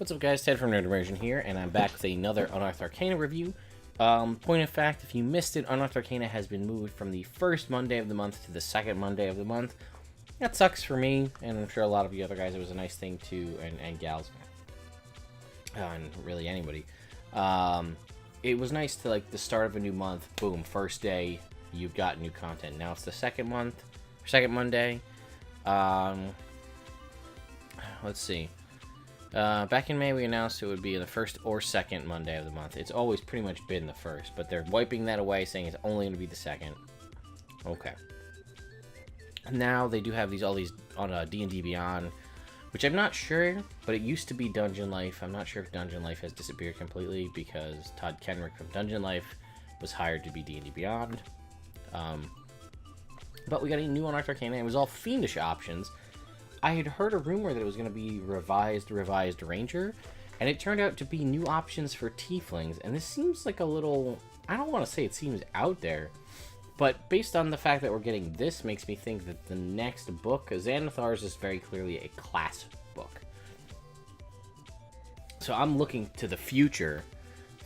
What's up, guys? Ted from Immersion here, and I'm back with another Unearthed Arcana review. Point of fact, if you missed it, Unearthed Arcana has been moved from the first Monday of the month to the second Monday of the month. That sucks for me, and I'm sure a lot of you other guys, it was a nice thing too, and gals, and really anybody. It was nice to, like, the start of a new month, boom, first day, you've got new content. Now it's the second Monday. Let's see. Back in May, we announced it would be the first or second Monday of the month. It's always pretty much been the first, but they're wiping that away, saying it's only going to be the second. Okay. Now they do have all these on D&D Beyond, which I'm not sure, but it used to be Dungeon Life. I'm not sure if Dungeon Life has disappeared completely because Todd Kenrick from Dungeon Life was hired to be D&D Beyond. But we got a new Unearthed Arcana. It was all Fiendish options. I had heard a rumor that it was going to be revised Ranger, and it turned out to be new options for tieflings, and this seems like a little, I don't want to say it seems out there, but based on the fact that we're getting this makes me think that the next book, Xanathar's, is very clearly a class book. So I'm looking to the future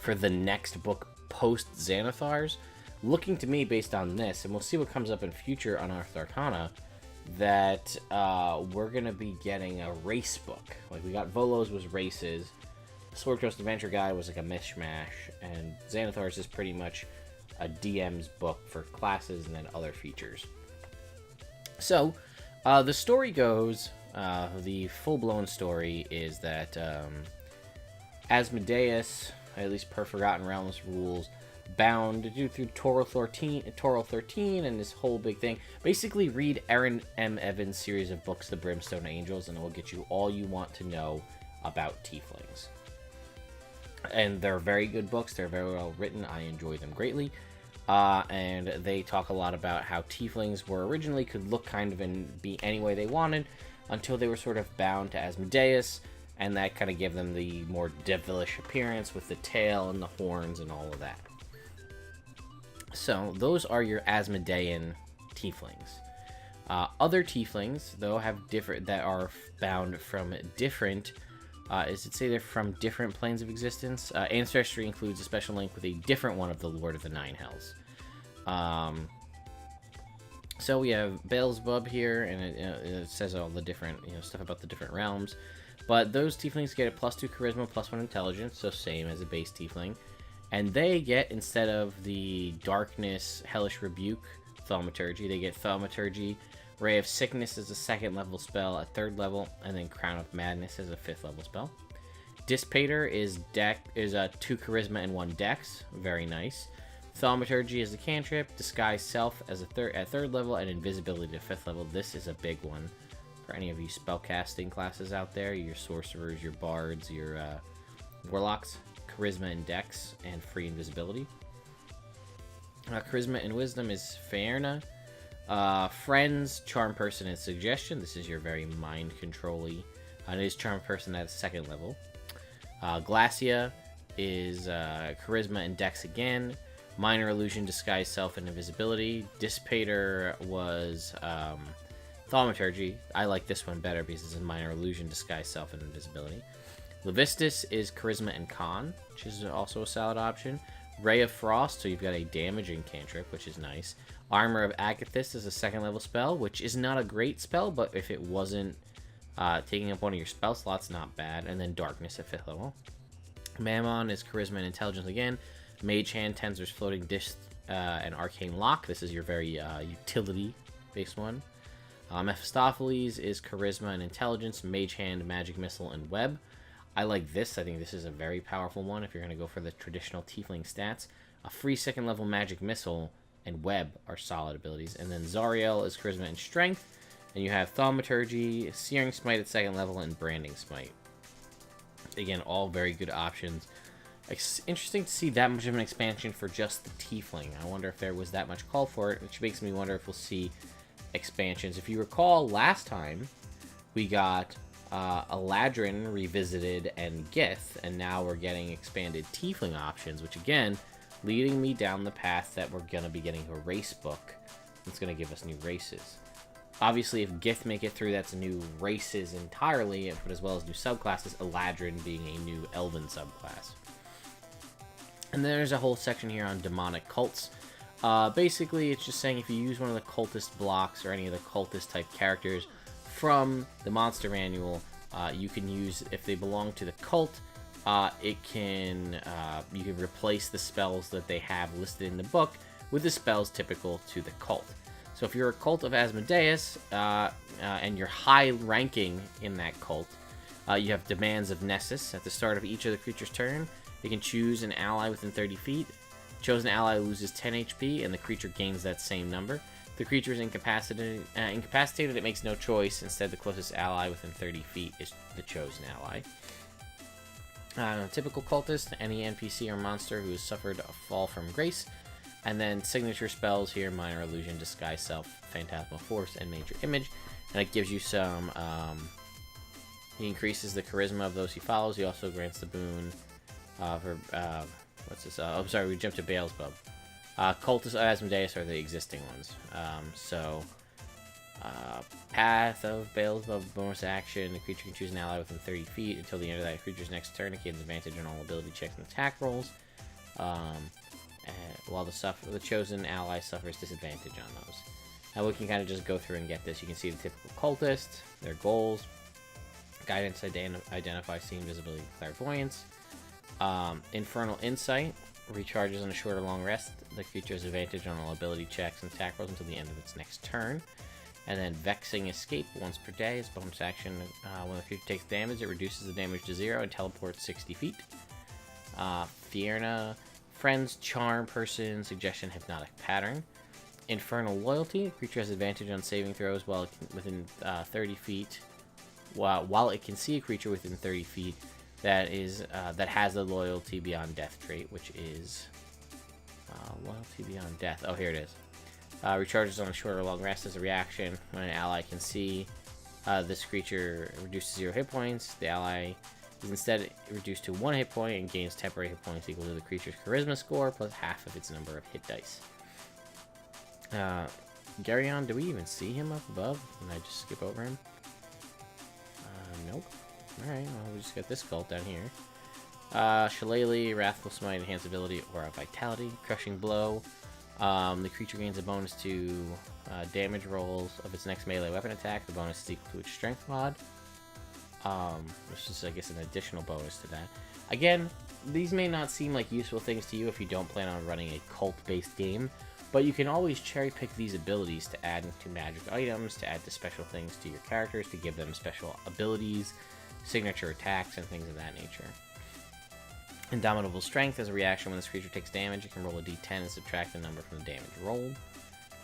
for the next book post Xanathar's, looking to me based on this, and we'll see what comes up in future Unearthed Arcana, that we're gonna be getting a race book. Like, we got Volo's was races, Sword Coast Adventure Guide was like a mishmash, and Xanathar's is pretty much a DM's book for classes and then other features. So the story goes, the full-blown story is that Asmodeus, at least per Forgotten Realms rules, bound to do through Toril 13 and this whole big thing. Basically, read Aaron M. Evans' series of books, The Brimstone Angels, and it will get you all you want to know about tieflings. And they're very good books. They're very well written. I enjoy them greatly. And they talk a lot about how tieflings were originally could look kind of and be any way they wanted until they were sort of bound to Asmodeus, and that kind of gave them the more devilish appearance with the tail and the horns and all of that. So, those are your Asmodean tieflings. Other tieflings, though, have different, that are bound from different, they're from different planes of existence? Ancestry includes a special link with a different one of the Lord of the Nine Hells. So we have Beelzebub here, and it says all the different, stuff about the different realms. But those tieflings get a +2 charisma, +1 intelligence, so same as a base tiefling. And they get, instead of the Darkness, Hellish Rebuke, Thaumaturgy, they get Thaumaturgy, Ray of Sickness as a 2nd level spell at 3rd level, and then Crown of Madness as a 5th level spell. Dissipator is a 2 charisma and 1 dex, very nice. Thaumaturgy is a cantrip, Disguise Self as at 3rd level, and Invisibility to 5th level. This is a big one for any of you spellcasting classes out there, your sorcerers, your bards, your warlocks. Charisma and Dex, and free invisibility. Charisma and Wisdom is Faerna. Friends, Charm Person, and Suggestion. This is your very mind control-y. It is Charm Person at 2nd level. Glacia is Charisma and Dex again. Minor Illusion, Disguise Self, and Invisibility. Dissipator was Thaumaturgy. I like this one better because it's a Minor Illusion, Disguise Self, and Invisibility. Levistus is Charisma and Con, which is also a solid option. Ray of Frost, so you've got a damaging cantrip, which is nice. Armor of Agathis is a 2nd level spell, which is not a great spell, but if it wasn't taking up one of your spell slots, not bad. And then Darkness at 5th level. Mammon is Charisma and Intelligence again. Mage Hand, Tensor's Floating Dish, and Arcane Lock. This is your very utility-based one. Mephistopheles is Charisma and Intelligence, Mage Hand, Magic Missile, and Web. I like this. I think this is a very powerful one if you're going to go for the traditional tiefling stats. A free 2nd level Magic Missile and Web are solid abilities. And then Zariel is Charisma and Strength. And you have Thaumaturgy, Searing Smite at 2nd level, and Branding Smite. Again, all very good options. It's interesting to see that much of an expansion for just the tiefling. I wonder if there was that much call for it, which makes me wonder if we'll see expansions. If you recall, last time we got Eladrin revisited and Gith, and now we're getting expanded tiefling options, which again, leading me down the path that we're going to be getting a race book that's going to give us new races. Obviously, if Gith make it through, that's new races entirely, but as well as new subclasses, Eladrin being a new elven subclass. And then there's a whole section here on demonic cults. Basically, it's just saying if you use one of the cultist blocks or any of the cultist type characters from the monster manual, you can use, if they belong to the cult, you can replace the spells that they have listed in the book with the spells typical to the cult. So if you're a cult of Asmodeus, and you're high ranking in that cult, you have Demands of Nessus. At the start of each of the creature's turn, they can choose an ally within 30 feet. Chosen ally loses 10 HP, and the creature gains that same number. The creature is incapacitated, it makes no choice. Instead, the closest ally within 30 feet is the chosen ally. Typical cultist, any NPC or monster who has suffered a fall from grace. And then signature spells here, Minor Illusion, Disguise Self, Phantasmal Force, and Major Image. And it gives you some, he increases the charisma of those he follows. He also grants the boon what's this? I'm sorry, we jumped to Beelzebub. Cultists of Asmodeus are the existing ones. Path of Beelzebub, bonus action. The creature can choose an ally within 30 feet until the end of that creature's next turn. It gains advantage on all ability checks and attack rolls. While the chosen ally suffers disadvantage on those. Now we can kind of just go through and get this. You can see the typical cultist, their goals, guidance, identify, see, invisibility, clairvoyance. Infernal Insight recharges on a short or long rest. The creature has advantage on all ability checks and attack rolls until the end of its next turn. And then Vexing Escape once per day is bonus action. When the creature takes damage, it reduces the damage to 0 and teleports 60 feet. Fierna, Friends, Charm, Person, Suggestion, Hypnotic Pattern. Infernal Loyalty, the creature has advantage on saving throws within 30 feet. While it can see a creature within 30 feet that has the Loyalty Beyond Death trait, which is Loyalty Beyond Death. Oh, here it is. Recharges on a short or long rest as a reaction. When an ally can see this creature reduces 0 hit points, the ally is instead reduced to 1 hit point and gains temporary hit points equal to the creature's charisma score plus half of its number of hit dice. Garyon, do we even see him up above? Can I just skip over him? Nope. Alright, well, we just got this cult down here. Shillelagh, Wrathful Smite, Enhanced Ability, Aura of Vitality, Crushing Blow. The creature gains a bonus to damage rolls of its next melee weapon attack. The bonus is equal to its strength mod. Which is, I guess, an additional bonus to that. Again, these may not seem like useful things to you if you don't plan on running a cult-based game, but you can always cherry-pick these abilities to add into magic items, to add to special things to your characters, to give them special abilities, signature attacks, and things of that nature. Indomitable Strength, as a reaction when this creature takes damage, it can roll a d10 and subtract the number from the damage rolled.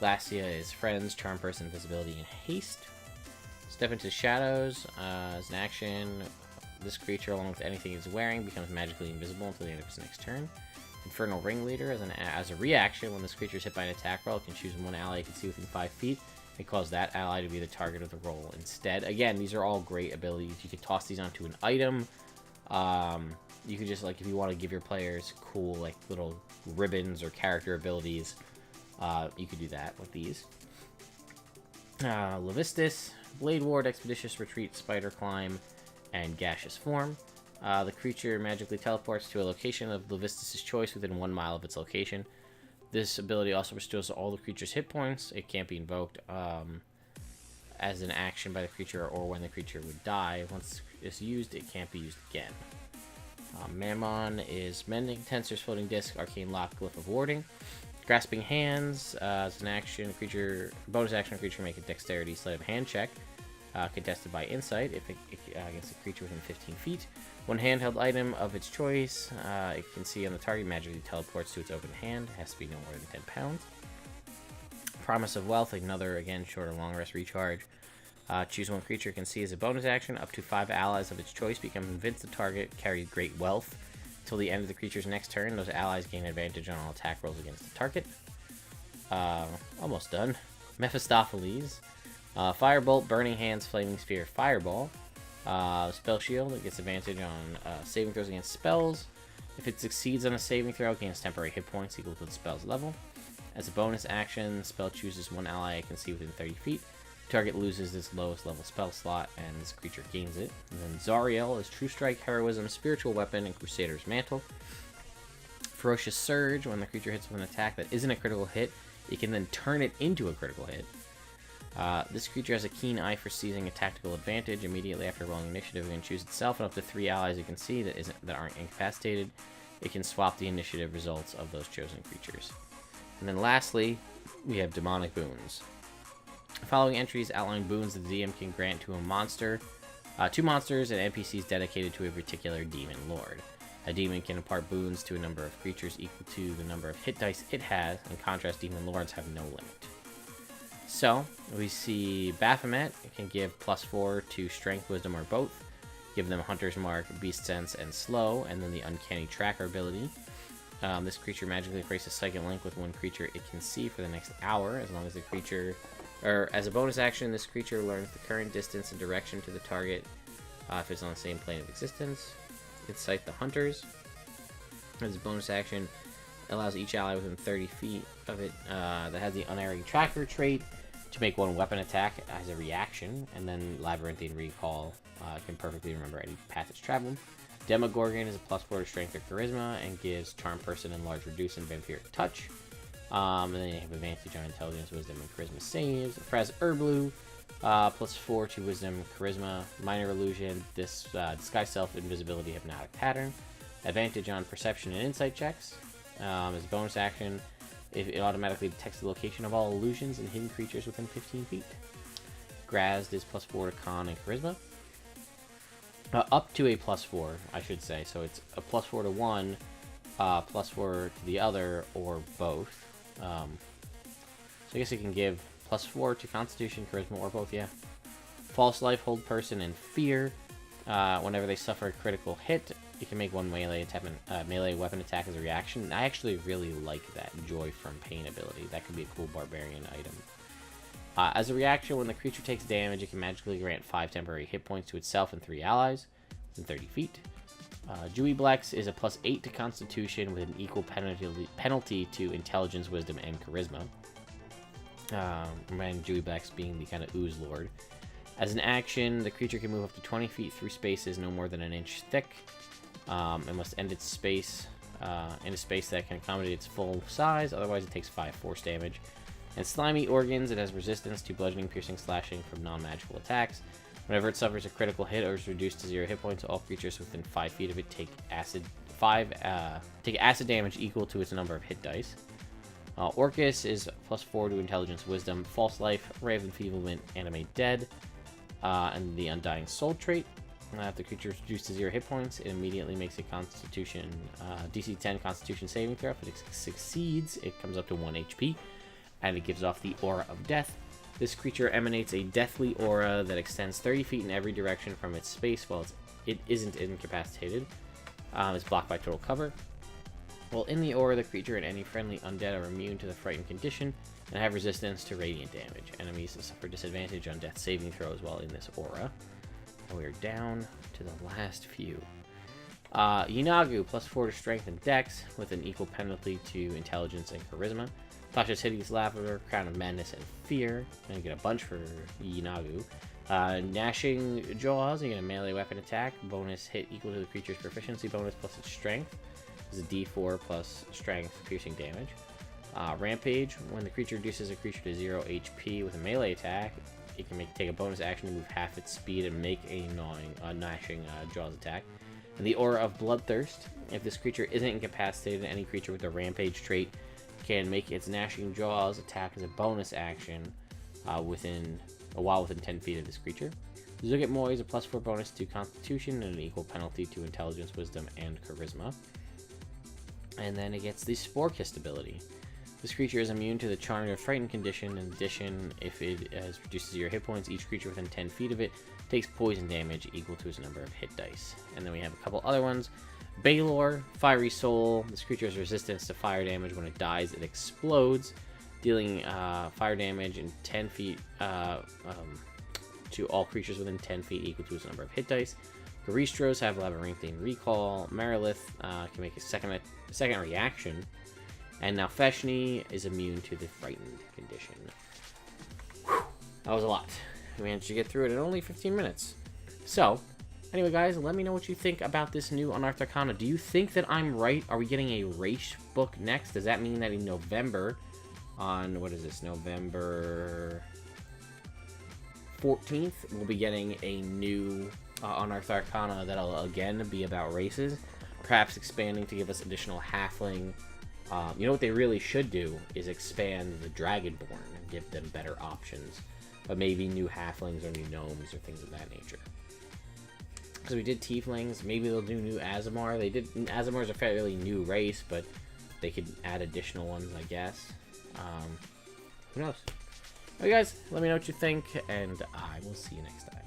Glacia is Friends, Charm Person, Invisibility, and Haste. Step into Shadows, as an action, this creature, along with anything it's wearing, becomes magically invisible until the end of its next turn. Infernal Ringleader, as a reaction, when this creature is hit by an attack roll, it can choose one ally it can see within 5 feet, and cause that ally to be the target of the roll instead. Again, these are all great abilities. You can toss these onto an item. You could just, like, if you want to give your players cool, like, little ribbons or character abilities, you could do that with these. Levistus, Blade Ward, Expeditious Retreat, Spider Climb, and Gaseous Form. The creature magically teleports to a location of Levistus' choice within 1 mile of its location. This ability also restores all the creature's hit points. It can't be invoked as an action by the creature or when the creature would die. Once it's used, it can't be used again. Mammon is Mending, Tensor's Floating Disc, Arcane Lock, Glyph of Warding. Grasping Hands, as an action, bonus action, creature make a Dexterity Sleight of Hand check, contested by Insight if against a creature within 15 feet. One handheld item of its choice, it can see on the target, magically teleports to its open hand. It has to be no more than 10 pounds. Promise of Wealth, another, again, short or long rest recharge. Choose one creature it can see as a bonus action. Up to 5 allies of its choice become convinced the target carries great wealth. Until the end of the creature's next turn, those allies gain advantage on all attack rolls against the target. Almost done. Mephistopheles. Firebolt, Burning Hands, Flaming Sphere, Fireball. Spell Shield, it gets advantage on saving throws against spells. If it succeeds on a saving throw, it gains temporary hit points equal to the spell's level. As a bonus action, the spell chooses one ally it can see within 30 feet. Target loses its lowest level spell slot, and this creature gains it. And then Zariel is True Strike, Heroism, Spiritual Weapon, and Crusader's Mantle. Ferocious Surge, when the creature hits with an attack that isn't a critical hit, it can then turn it into a critical hit. This creature has a keen eye for seizing a tactical advantage. Immediately after rolling initiative, it can choose itself and up to 3 allies it can see that aren't incapacitated. It can swap the initiative results of those chosen creatures. And then lastly, we have Demonic Boons. The following entries outline boons the DM can grant to a monster, 2 monsters, and NPCs dedicated to a particular demon lord. A demon can impart boons to a number of creatures equal to the number of hit dice it has. In contrast, demon lords have no limit. So, we see Baphomet. It can give +4 to Strength, Wisdom, or both. Give them Hunter's Mark, Beast Sense, and Slow, and then the Uncanny Tracker ability. This creature magically creates a psychic link with one creature it can see for the next hour, as long as the creature... Or, as a bonus action, this creature learns the current distance and direction to the target if it's on the same plane of existence. It can sight the Hunters. As a bonus action, it allows each ally within 30 feet of it that has the Unerring Tracker trait to make one weapon attack as a reaction, and then Labyrinthian Recall can perfectly remember any path it's traveled. Demogorgon is a +4 to Strength or Charisma and gives Charm Person and Large Reduce and Vampiric Touch. And then you have advantage on Intelligence, Wisdom, and Charisma saves. Fraz Urblu, +4 to Wisdom, Charisma, Minor Illusion, Disguise Self, Invisibility, Hypnotic Pattern. Advantage on Perception and Insight checks. As a bonus action, it automatically detects the location of all illusions and hidden creatures within 15 feet. Grazed is +4 to Con and Charisma. Up to a +4, I should say. So it's a +4 to one, +4 to the other, or both. So I guess it can give +4 to Constitution, Charisma, or both, yeah. False Life, Hold Person, and Fear. Whenever they suffer a critical hit, you can make one melee weapon attack as a reaction. I actually really like that Joy from Pain ability. That could be a cool barbarian item. As a reaction, when the creature takes damage, it can magically grant 5 temporary hit points to itself and 3 allies within 30 feet. Dewey Blex is a +8 to Constitution with an equal penalty to Intelligence, Wisdom, and Charisma. And Dewey Blex being the kind of ooze lord. As an action, the creature can move up to 20 feet through spaces no more than an inch thick, and must end its space in a space that can accommodate its full size. Otherwise, it takes 5 force damage. And Slimy Organs, it has resistance to bludgeoning, piercing, slashing from non-magical attacks. Whenever it suffers a critical hit or is reduced to 0 hit points, all creatures within 5 feet of it take acid damage equal to its number of hit dice. Orcus is +4 to Intelligence, Wisdom, False Life, Ray of Enfeeblement, Animate Dead, and the Undying Soul trait. If the creature is reduced to 0 hit points, it immediately makes a Constitution DC 10 Constitution saving throw. If it succeeds, it comes up to 1 HP, and it gives off the Aura of Death. This creature emanates a deathly aura that extends 30 feet in every direction from its space while it isn't incapacitated. It's blocked by total cover. While in the aura, the creature and any friendly undead are immune to the frightened condition and have resistance to radiant damage. Enemies suffer disadvantage on death saving throws while in this aura. And we are down to the last few. Yinagu, +4 to Strength and Dex with an equal penalty to Intelligence and Charisma. Tasha's Hideous Laughter, Crown of Madness, and Fear. And you get a bunch for Yinagu. Gnashing Jaws, you get a melee weapon attack. Bonus hit equal to the creature's proficiency bonus plus its strength. This is a d4 plus strength piercing damage. Rampage, when the creature reduces a creature to 0 HP with a melee attack, it can take a bonus action to move half its speed and make a gnashing Jaws attack. And the Aura of Bloodthirst, if this creature isn't incapacitated, any creature with a Rampage trait can make its Gnashing Jaws attack as a bonus action while within 10 feet of this creature. Zugetmoy is a +4 bonus to Constitution and an equal penalty to Intelligence, Wisdom, and Charisma. And then it gets the Spore Kist ability. This creature is immune to the Charmed or Frightened condition. In addition, if it has reduced to 0 hit points, each creature within 10 feet of it takes poison damage equal to its number of hit dice. And then we have a couple other ones. Baylor, Fiery Soul. This creature has resistance to fire damage. When it dies, it explodes, dealing fire damage in 10 feet to all creatures within 10 feet equal to its number of hit dice. Garistros have Labyrinthine Recall. Marilith can make a second reaction. And now Feshni is immune to the Frightened condition. That was a lot. We managed to get through it in only 15 minutes. So, anyway, guys, let me know what you think about this new Unearthed Arcana. Do you think that I'm right? Are we getting a race book next? Does that mean that in November, on, what is this, November 14th, we'll be getting a new Unearthed Arcana that'll, again, be about races? Perhaps expanding to give us additional halfling. You know what they really should do is expand the Dragonborn and give them better options. But maybe new halflings or new gnomes or things of that nature. Because we did tieflings, maybe they'll do new Aasimar. Aasimar is a fairly new race, but they could add additional ones, I guess. Who knows? Alright guys, let me know what you think, and I will see you next time.